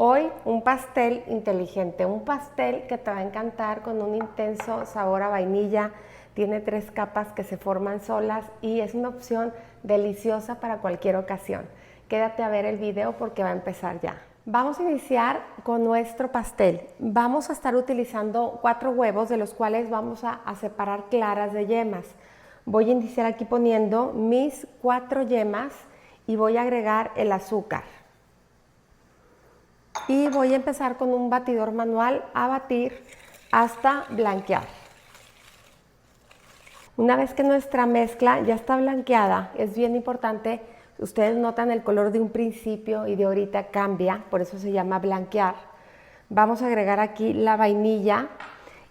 Hoy un pastel inteligente, un pastel que te va a encantar con un intenso sabor a vainilla. Tiene 3 capas que se forman solas y es una opción deliciosa para cualquier ocasión. Quédate a ver el video porque va a empezar ya. Vamos a iniciar con nuestro pastel. Vamos a estar utilizando 4 huevos, de los cuales vamos a separar claras de yemas. Voy a iniciar aquí poniendo mis 4 yemas y voy a agregar el azúcar. Y voy a empezar con un batidor manual a batir hasta blanquear. Una vez que nuestra mezcla ya está blanqueada, es bien importante, ustedes notan el color de un principio y de ahorita cambia, por eso se llama blanquear. Vamos a agregar aquí la vainilla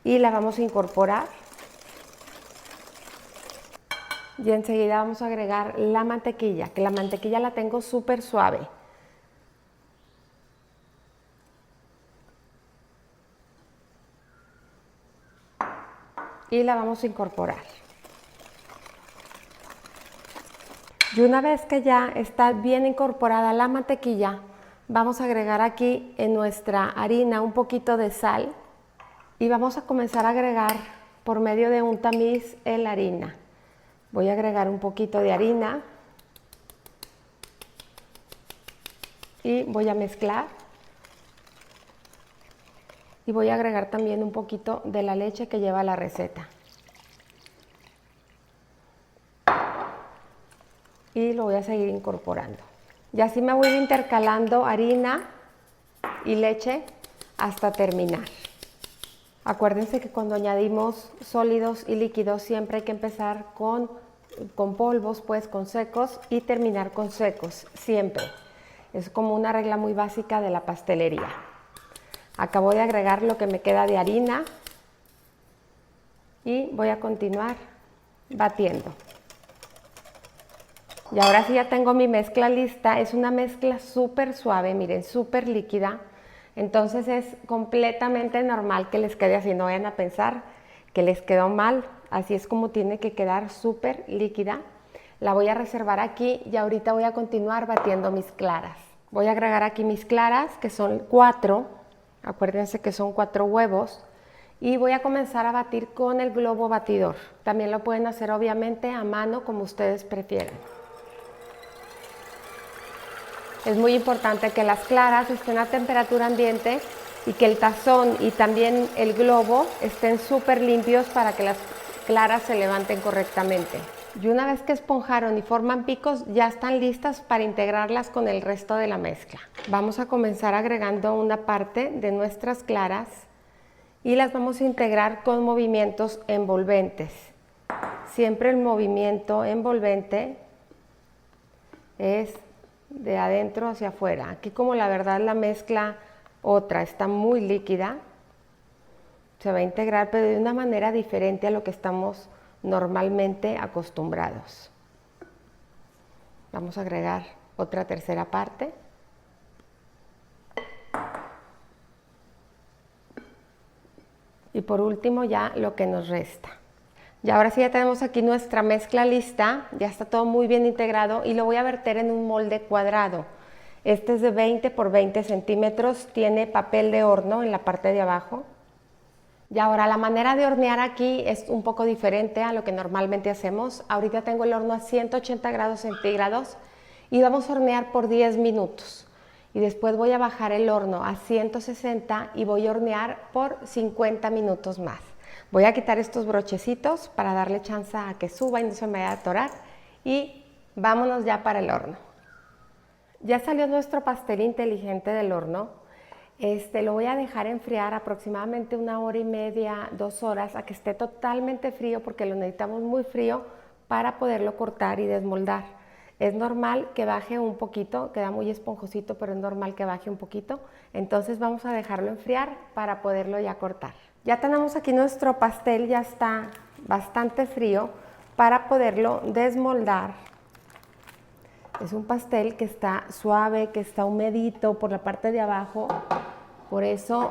y la vamos a incorporar. Y enseguida vamos a agregar la mantequilla, que la mantequilla la tengo súper suave. Y la vamos a incorporar. Y una vez que ya está bien incorporada la mantequilla, vamos a agregar aquí en nuestra harina un poquito de sal y vamos a comenzar a agregar por medio de un tamiz la harina. Voy a agregar un poquito de harina y voy a mezclar. Y voy a agregar también un poquito de la leche que lleva la receta. Y lo voy a seguir incorporando. Y así me voy intercalando harina y leche hasta terminar. Acuérdense que cuando añadimos sólidos y líquidos siempre hay que empezar con polvos, pues con secos, y terminar con secos, siempre. Es como una regla muy básica de la pastelería. Acabo de agregar lo que me queda de harina y voy a continuar batiendo. Y ahora sí ya tengo mi mezcla lista. Es una mezcla súper suave, miren, súper líquida. Entonces es completamente normal que les quede así. No vayan a pensar que les quedó mal. Así es como tiene que quedar, súper líquida. La voy a reservar aquí y ahorita voy a continuar batiendo mis claras. Voy a agregar aquí mis claras, que son 4. Acuérdense que son 4 huevos. Y voy a comenzar a batir con el globo batidor. También lo pueden hacer obviamente a mano, como ustedes prefieran. Es muy importante que las claras estén a temperatura ambiente y que el tazón y también el globo estén súper limpios para que las claras se levanten correctamente. Y una vez que esponjaron y forman picos, ya están listas para integrarlas con el resto de la mezcla. Vamos a comenzar agregando una parte de nuestras claras y las vamos a integrar con movimientos envolventes. Siempre el movimiento envolvente es de adentro hacia afuera. Aquí, como la verdad la mezcla otra está muy líquida, se va a integrar, pero de una manera diferente a lo que estamos normalmente acostumbrados. Vamos a agregar otra tercera parte. Y por último ya lo que nos resta. Y ahora sí ya tenemos aquí nuestra mezcla lista, ya está todo muy bien integrado y lo voy a verter en un molde cuadrado. Este es de 20 por 20 centímetros, tiene papel de horno en la parte de abajo. Y ahora la manera de hornear aquí es un poco diferente a lo que normalmente hacemos. Ahorita tengo el horno a 180 grados centígrados y vamos a hornear por 10 minutos. Y después voy a bajar el horno a 160 y voy a hornear por 50 minutos más. Voy a quitar estos brochecitos para darle chance a que suba y no se me vaya a atorar. Y vámonos ya para el horno. Ya salió nuestro pastel inteligente del horno. Lo voy a dejar enfriar aproximadamente 1 hora y media, 2 horas, a que esté totalmente frío, porque lo necesitamos muy frío para poderlo cortar y desmoldar. Es normal que baje un poquito, queda muy esponjosito, pero es normal que baje un poquito. Entonces vamos a dejarlo enfriar para poderlo ya cortar. Ya tenemos aquí nuestro pastel, ya está bastante frío para poderlo desmoldar. Es un pastel que está suave, que está humedito por la parte de abajo, por eso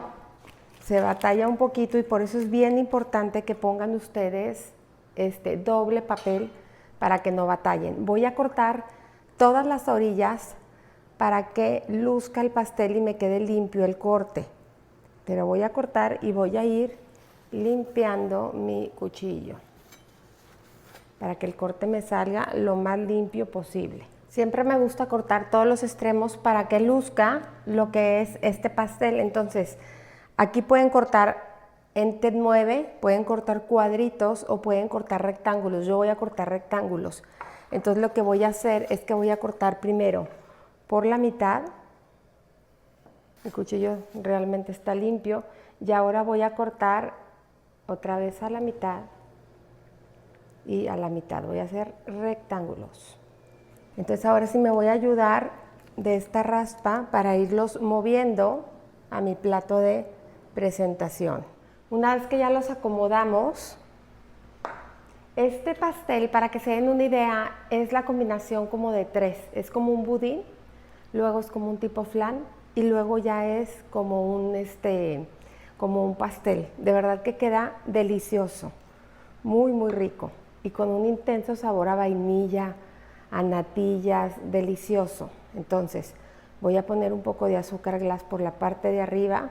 se batalla un poquito y por eso es bien importante que pongan ustedes doble papel para que no batallen. Voy a cortar todas las orillas para que luzca el pastel y me quede limpio el corte. Pero voy a cortar y voy a ir limpiando mi cuchillo para que el corte me salga lo más limpio posible. Siempre me gusta cortar todos los extremos para que luzca lo que es este pastel. Entonces, aquí pueden cortar en T9, pueden cortar cuadritos o pueden cortar rectángulos. Yo voy a cortar rectángulos. Entonces, lo que voy a hacer es que voy a cortar primero por la mitad. El cuchillo realmente está limpio. Y ahora voy a cortar otra vez a la mitad y a la mitad. Voy a hacer rectángulos. Entonces ahora sí me voy a ayudar de esta raspa para irlos moviendo a mi plato de presentación. Una vez que ya los acomodamos, este pastel, para que se den una idea, es la combinación como de tres. Es como un budín, luego es como un tipo flan y luego ya es como un pastel. De verdad que queda delicioso, muy muy rico y con un intenso sabor a vainilla, a natillas, delicioso. Entonces voy a poner un poco de azúcar glass por la parte de arriba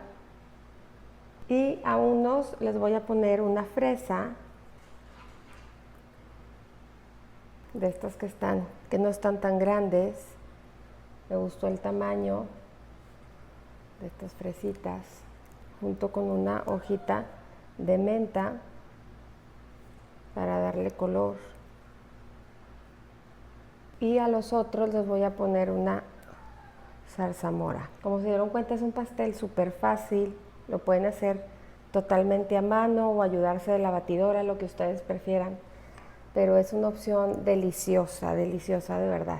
y a unos les voy a poner una fresa de estas que no están tan grandes. Me gustó el tamaño de estas fresitas junto con una hojita de menta para darle color. Y a los otros les voy a poner una zarzamora. Como se dieron cuenta, es un pastel súper fácil. Lo pueden hacer totalmente a mano o ayudarse de la batidora, lo que ustedes prefieran. Pero es una opción deliciosa, deliciosa de verdad.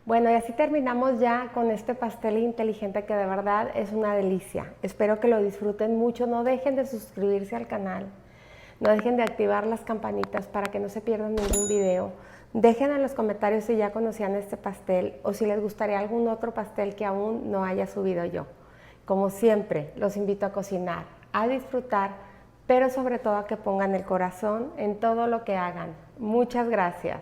Bueno, y así terminamos ya con este pastel inteligente que de verdad es una delicia. Espero que lo disfruten mucho. No dejen de suscribirse al canal. No dejen de activar las campanitas para que no se pierdan ningún video. Dejen en los comentarios si ya conocían este pastel o si les gustaría algún otro pastel que aún no haya subido yo. Como siempre, los invito a cocinar, a disfrutar, pero sobre todo a que pongan el corazón en todo lo que hagan. Muchas gracias.